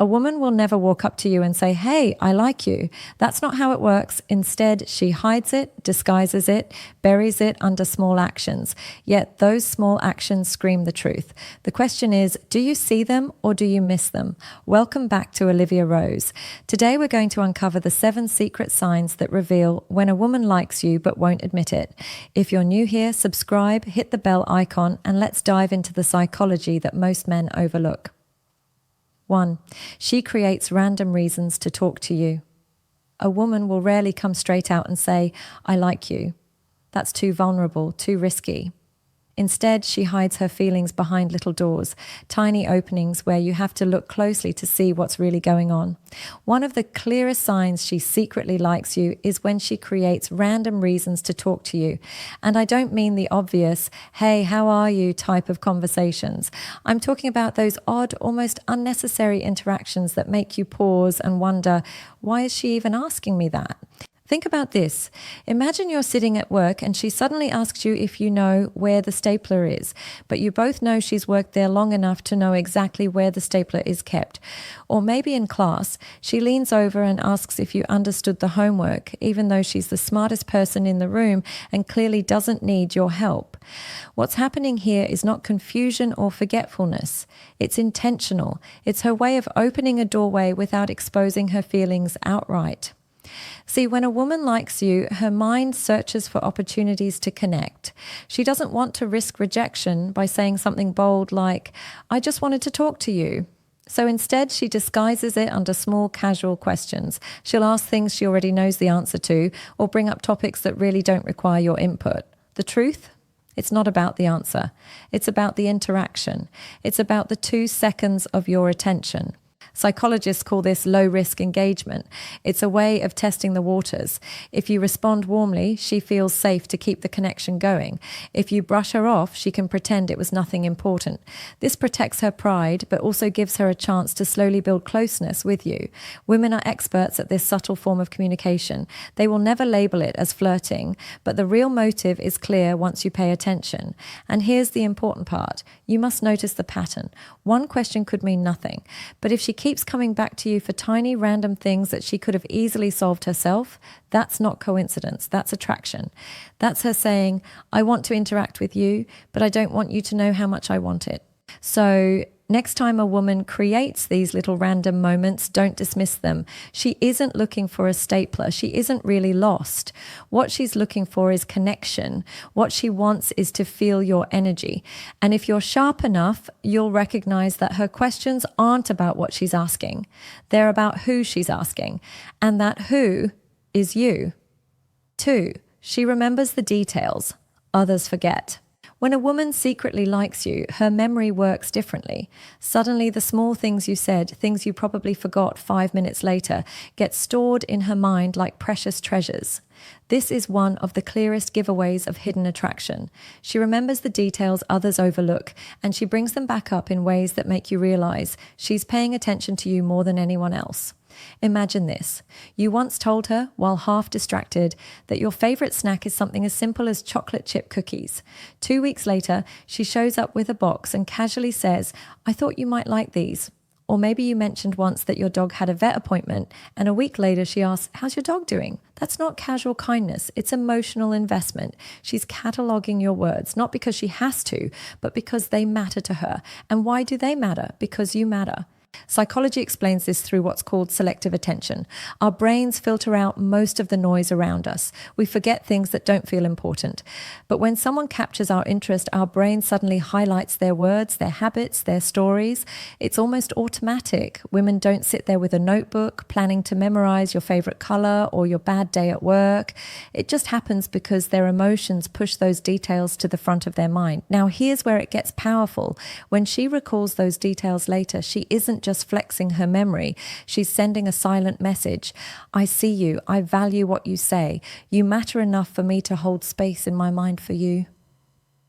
A woman will never walk up to you and say, "Hey, I like you." That's not how it works. Instead, she hides it, disguises it, buries it under small actions. Yet those small actions scream the truth. The question is, do you see them or do you miss them? Welcome back to Olivia Rose. Today we're going to uncover the 7 secret signs that reveal when a woman likes you but won't admit it. If you're new here, subscribe, hit the bell icon, and let's dive into the psychology that most men overlook. 1. She creates random reasons to talk to you. A woman will rarely come straight out and say, "I like you." That's too vulnerable, too risky. Instead, she hides her feelings behind little doors, tiny openings where you have to look closely to see what's really going on. One of the clearest signs she secretly likes you is when she creates random reasons to talk to you. And I don't mean the obvious, "Hey, how are you?" type of conversations. I'm talking about those odd, almost unnecessary interactions that make you pause and wonder, why is she even asking me that? Think about this. Imagine you're sitting at work and she suddenly asks you if you know where the stapler is, but you both know she's worked there long enough to know exactly where the stapler is kept. Or maybe in class, she leans over and asks if you understood the homework, even though she's the smartest person in the room and clearly doesn't need your help. What's happening here is not confusion or forgetfulness. It's intentional. It's her way of opening a doorway without exposing her feelings outright. See, when a woman likes you, her mind searches for opportunities to connect. She doesn't want to risk rejection by saying something bold like, "I just wanted to talk to you." So instead, she disguises it under small, casual questions. She'll ask things she already knows the answer to, or bring up topics that really don't require your input. The truth? It's not about the answer. It's about the interaction. It's about the 2 seconds of your attention. Psychologists call this low-risk engagement. It's a way of testing the waters. If you respond warmly, she feels safe to keep the connection going. If you brush her off, she can pretend it was nothing important. This protects her pride, but also gives her a chance to slowly build closeness with you. Women are experts at this subtle form of communication. They will never label it as flirting, but the real motive is clear once you pay attention. And here's the important part. You must notice the pattern. One question could mean nothing, but if she keeps coming back to you for tiny random things that she could have easily solved herself, that's not coincidence, that's attraction. That's her saying, "I want to interact with you, but I don't want you to know how much I want it." So next time a woman creates these little random moments, don't dismiss them. She isn't looking for a stapler. She isn't really lost. What she's looking for is connection. What she wants is to feel your energy. And if you're sharp enough, you'll recognize that her questions aren't about what she's asking. They're about who she's asking. And that who is you. 2, she remembers the details. Others forget. When a woman secretly likes you, her memory works differently. Suddenly, the small things you said, things you probably forgot 5 minutes later, get stored in her mind like precious treasures. This is one of the clearest giveaways of hidden attraction. She remembers the details others overlook, and she brings them back up in ways that make you realize she's paying attention to you more than anyone else. Imagine this. You once told her, while half distracted, that your favorite snack is something as simple as chocolate chip cookies. 2 weeks later, she shows up with a box and casually says, "I thought you might like these." Or maybe you mentioned once that your dog had a vet appointment, and a week later she asks, "How's your dog doing?" That's not casual kindness, it's emotional investment. She's cataloging your words, not because she has to, but because they matter to her. And why do they matter? Because you matter. Psychology explains this through what's called selective attention. Our brains filter out most of the noise around us. We forget things that don't feel important. But when someone captures our interest, our brain suddenly highlights their words, their habits, their stories. It's almost automatic. Women don't sit there with a notebook planning to memorize your favorite color or your bad day at work. It just happens because their emotions push those details to the front of their mind. Now, here's where it gets powerful. When she recalls those details later, she isn't just flexing her memory. She's sending a silent message. "I see you. I value what you say. You matter enough for me to hold space in my mind for you."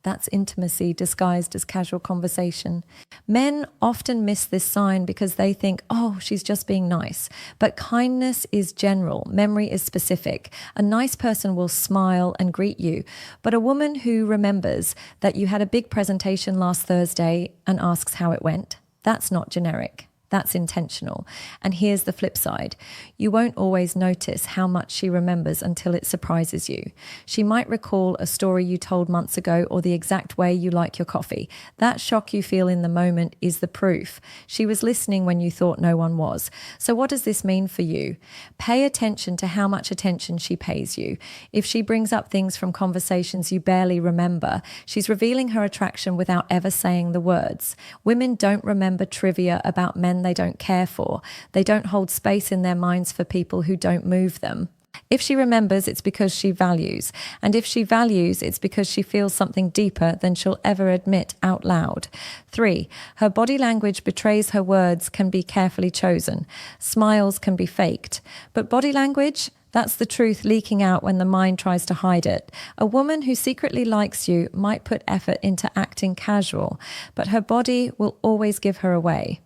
That's intimacy disguised as casual conversation. Men often miss this sign because they think, "Oh, she's just being nice." But kindness is general. Memory is specific. A nice person will smile and greet you. But a woman who remembers that you had a big presentation last Thursday and asks how it went, that's not generic. That's intentional. And here's the flip side. You won't always notice how much she remembers until it surprises you. She might recall a story you told months ago or the exact way you like your coffee. That shock you feel in the moment is the proof. She was listening when you thought no one was. So what does this mean for you? Pay attention to how much attention she pays you. If she brings up things from conversations you barely remember, she's revealing her attraction without ever saying the words. Women don't remember trivia about men they don't care for. They don't hold space in their minds for people who don't move them. If she remembers, it's because she values. And if she values, it's because she feels something deeper than she'll ever admit out loud. 3, her body language betrays her words can be carefully chosen. Smiles can be faked. But body language? That's the truth leaking out when the mind tries to hide it. A woman who secretly likes you might put effort into acting casual, but her body will always give her away.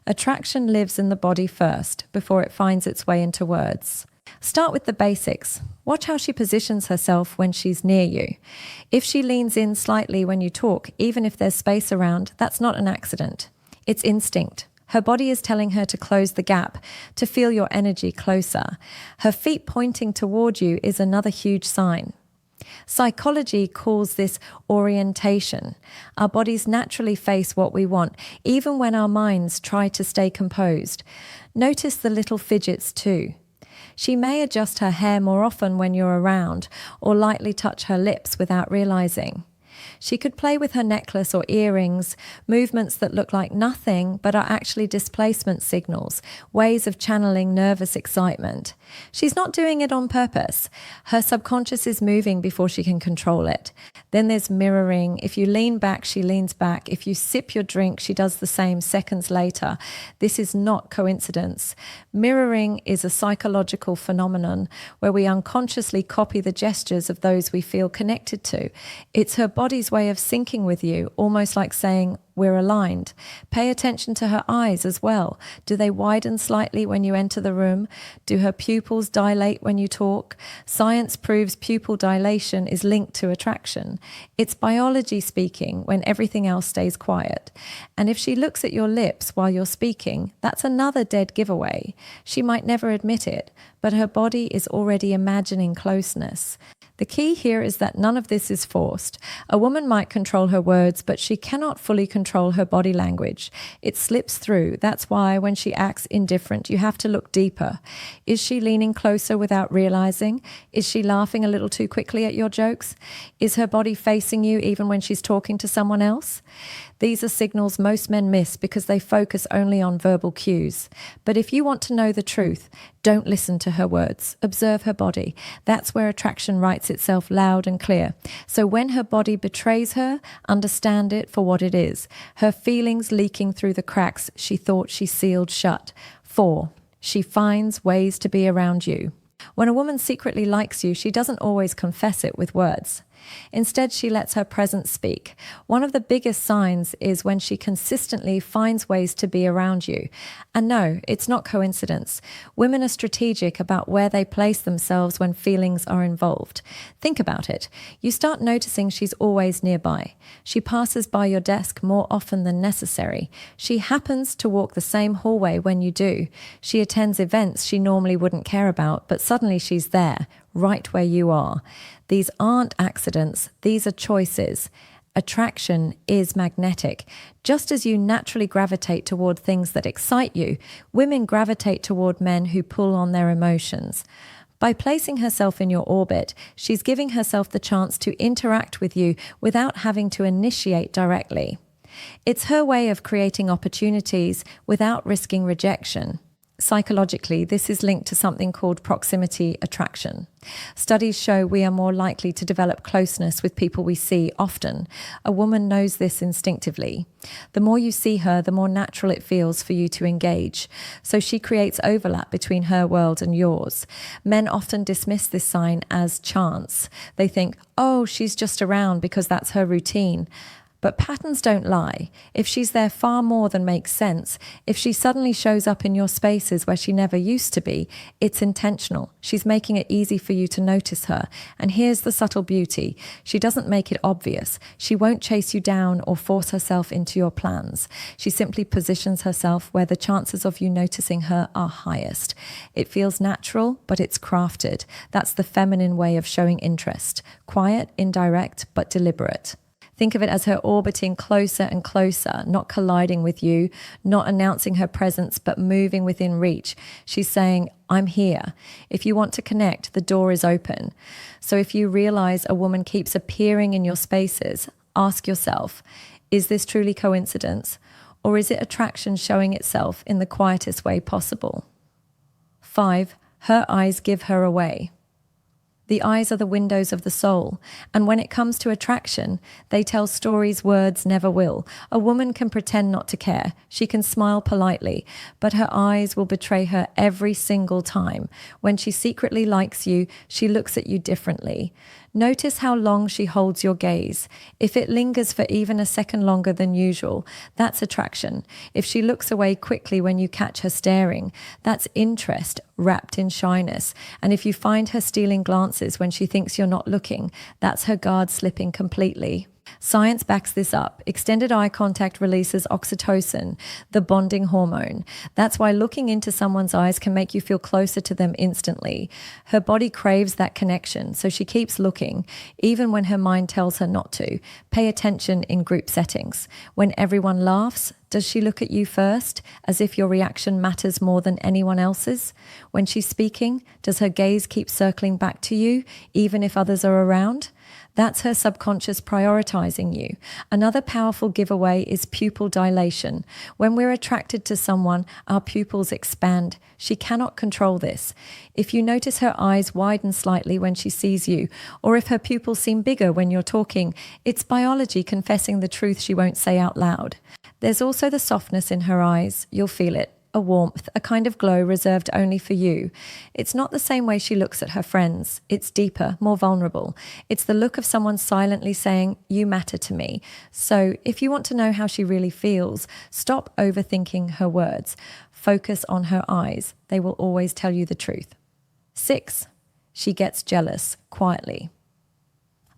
Attraction lives in the body first, before it finds its way into words. Start with the basics. Watch how she positions herself when she's near you. If she leans in slightly when you talk, even if there's space around, that's not an accident. It's instinct. Her body is telling her to close the gap, to feel your energy closer. Her feet pointing toward you is another huge sign. Psychology calls this orientation. Our bodies naturally face what we want, even when our minds try to stay composed. Notice the little fidgets too. She may adjust her hair more often when you're around, or lightly touch her lips without realizing. She could play with her necklace or earrings, movements that look like nothing but are actually displacement signals, ways of channeling nervous excitement. She's not doing it on purpose. Her subconscious is moving before she can control it. Then there's mirroring. If you lean back, she leans back. If you sip your drink, she does the same seconds later. This is not coincidence. Mirroring is a psychological phenomenon where we unconsciously copy the gestures of those we feel connected to. It's her body's way of syncing with you, almost like saying, we're aligned. Pay attention to her eyes as well. Do they widen slightly when you enter the room? Do her pupils dilate when you talk? Science proves pupil dilation is linked to attraction. It's biology speaking when everything else stays quiet. And if she looks at your lips while you're speaking, that's another dead giveaway. She might never admit it, but her body is already imagining closeness. The key here is that none of this is forced. A woman might control her words, but she cannot fully control her body language. It slips through. That's why when she acts indifferent, you have to look deeper. Is she leaning closer without realizing? Is she laughing a little too quickly at your jokes? Is her body facing you even when she's talking to someone else? These are signals most men miss because they focus only on verbal cues. But if you want to know the truth, don't listen to her words. Observe her body. That's where attraction writes itself loud and clear. So when her body betrays her, understand it for what it is. Her feelings leaking through the cracks she thought she sealed shut. 4, she finds ways to be around you. When a woman secretly likes you, she doesn't always confess it with words. Instead, she lets her presence speak. One of the biggest signs is when she consistently finds ways to be around you. And no, it's not coincidence. Women are strategic about where they place themselves when feelings are involved. Think about it. You start noticing she's always nearby. She passes by your desk more often than necessary. She happens to walk the same hallway when you do. She attends events she normally wouldn't care about, but suddenly she's there, right where you are. These aren't accidents, these are choices. Attraction is magnetic. Just as you naturally gravitate toward things that excite you, women gravitate toward men who pull on their emotions. By placing herself in your orbit, she's giving herself the chance to interact with you without having to initiate directly. It's her way of creating opportunities without risking rejection. Psychologically, this is linked to something called proximity attraction. Studies show we are more likely to develop closeness with people we see often. A woman knows this instinctively. The more you see her, the more natural it feels for you to engage. So she creates overlap between her world and yours. Men often dismiss this sign as chance. They think, oh, she's just around because that's her routine. But patterns don't lie. If she's there far more than makes sense, if she suddenly shows up in your spaces where she never used to be, it's intentional. She's making it easy for you to notice her. And here's the subtle beauty. She doesn't make it obvious. She won't chase you down or force herself into your plans. She simply positions herself where the chances of you noticing her are highest. It feels natural, but it's crafted. That's the feminine way of showing interest. Quiet, indirect, but deliberate. Think of it as her orbiting closer and closer, not colliding with you, not announcing her presence, but moving within reach. She's saying, I'm here. If you want to connect, the door is open. So if you realize a woman keeps appearing in your spaces, ask yourself, is this truly coincidence? Or is it attraction showing itself in the quietest way possible? 5. Her eyes give her away. The eyes are the windows of the soul, and when it comes to attraction, they tell stories words never will. A woman can pretend not to care. She can smile politely, but her eyes will betray her every single time. When she secretly likes you, she looks at you differently. Notice how long she holds your gaze. If it lingers for even a second longer than usual, that's attraction. If she looks away quickly when you catch her staring, that's interest wrapped in shyness. And if you find her stealing glances when she thinks you're not looking, that's her guard slipping completely. Science backs this up. Extended eye contact releases oxytocin, the bonding hormone. That's why looking into someone's eyes can make you feel closer to them instantly. Her body craves that connection, so she keeps looking, even when her mind tells her not to. Pay attention in group settings. When everyone laughs, does she look at you first, as if your reaction matters more than anyone else's? When she's speaking, does her gaze keep circling back to you, even if others are around? That's her subconscious prioritizing you. Another powerful giveaway is pupil dilation. When we're attracted to someone, our pupils expand. She cannot control this. If you notice her eyes widen slightly when she sees you, or if her pupils seem bigger when you're talking, it's biology confessing the truth she won't say out loud. There's also the softness in her eyes. You'll feel it. A warmth, a kind of glow reserved only for you. It's not the same way she looks at her friends. It's deeper, more vulnerable. It's the look of someone silently saying, you matter to me. So if you want to know how she really feels, stop overthinking her words. Focus on her eyes. They will always tell you the truth. 6. She gets jealous quietly.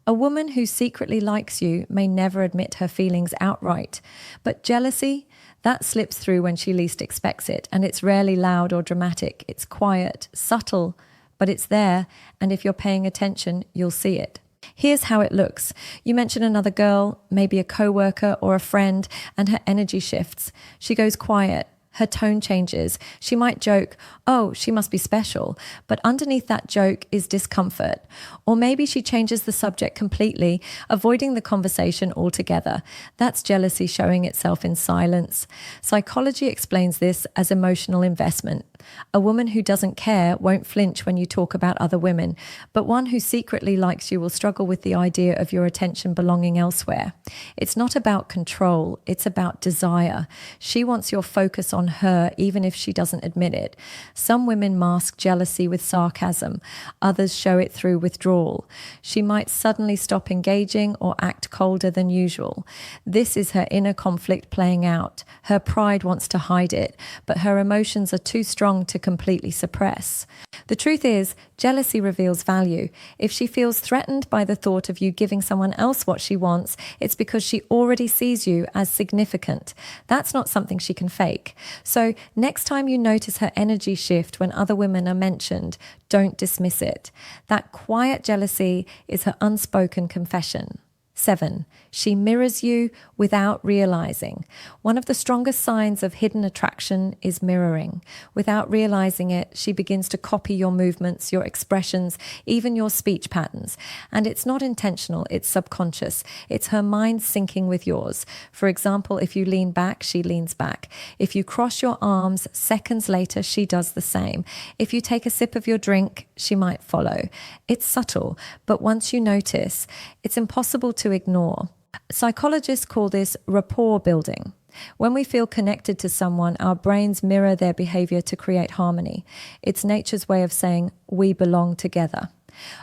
A woman who secretly likes you may never admit her feelings outright, but jealousy, that slips through when she least expects it, and it's rarely loud or dramatic. It's quiet, subtle, but it's there, and if you're paying attention, you'll see it. Here's how it looks. You mention another girl, maybe a coworker or a friend, and her energy shifts. She goes quiet. Her tone changes. She might joke, oh, she must be special, but underneath that joke is discomfort. Or maybe she changes the subject completely, avoiding the conversation altogether. That's jealousy showing itself in silence. Psychology explains this as emotional investment. A woman who doesn't care won't flinch when you talk about other women, but one who secretly likes you will struggle with the idea of your attention belonging elsewhere. It's not about control, it's about desire. She wants your focus on her, even if she doesn't admit it. Some women mask jealousy with sarcasm, others show it through withdrawal. She might suddenly stop engaging or act colder than usual. This is her inner conflict playing out. Her pride wants to hide it, but her emotions are too strong to completely suppress. The truth is, jealousy reveals value. If she feels threatened by the thought of you giving someone else what she wants, it's because she already sees you as significant. That's not something she can fake. So next time you notice her energy shift when other women are mentioned, don't dismiss it. That quiet jealousy is her unspoken confession. 7. She mirrors you without realizing. One of the strongest signs of hidden attraction is mirroring. Without realizing it, she begins to copy your movements, your expressions, even your speech patterns. And it's not intentional, it's subconscious. It's her mind syncing with yours. For example, if you lean back, she leans back. If you cross your arms, seconds later, she does the same. If you take a sip of your drink, she might follow. It's subtle, but once you notice, it's impossible to ignore. Psychologists call this rapport building. When we feel connected to someone, our brains mirror their behavior to create harmony. It's nature's way of saying we belong together.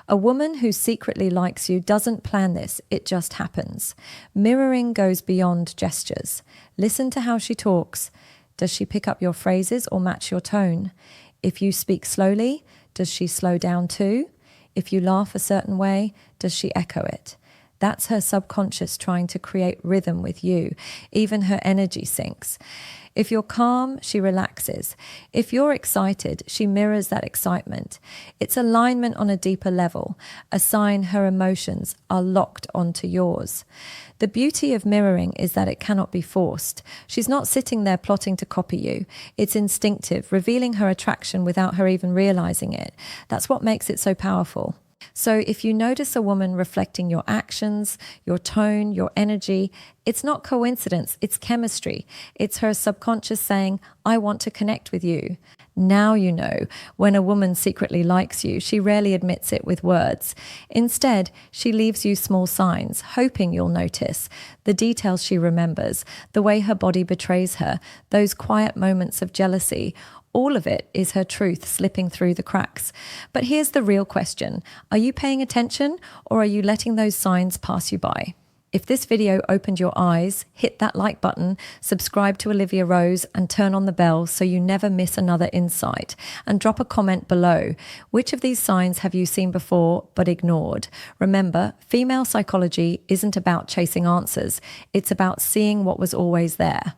A woman who secretly likes you doesn't plan this, it just happens. Mirroring goes beyond gestures. Listen to how she talks. Does she pick up your phrases or match your tone? If you speak slowly, does she slow down too? If you laugh a certain way, does she echo it? That's her subconscious trying to create rhythm with you. Even her energy syncs. If you're calm, she relaxes. If you're excited, she mirrors that excitement. It's alignment on a deeper level, a sign her emotions are locked onto yours. The beauty of mirroring is that it cannot be forced. She's not sitting there plotting to copy you. It's instinctive, revealing her attraction without her even realizing it. That's what makes it so powerful. So if you notice a woman reflecting your actions, your tone, your energy, it's not coincidence, it's chemistry. It's her subconscious saying, I want to connect with you. Now you know, when a woman secretly likes you, she rarely admits it with words. Instead, she leaves you small signs, hoping you'll notice. The details she remembers, the way her body betrays her, those quiet moments of jealousy. All of it is her truth slipping through the cracks. But here's the real question. Are you paying attention, or are you letting those signs pass you by? If this video opened your eyes, hit that like button, subscribe to Olivia Rose, and turn on the bell so you never miss another insight. And drop a comment below. Which of these signs have you seen before but ignored? Remember, female psychology isn't about chasing answers. It's about seeing what was always there.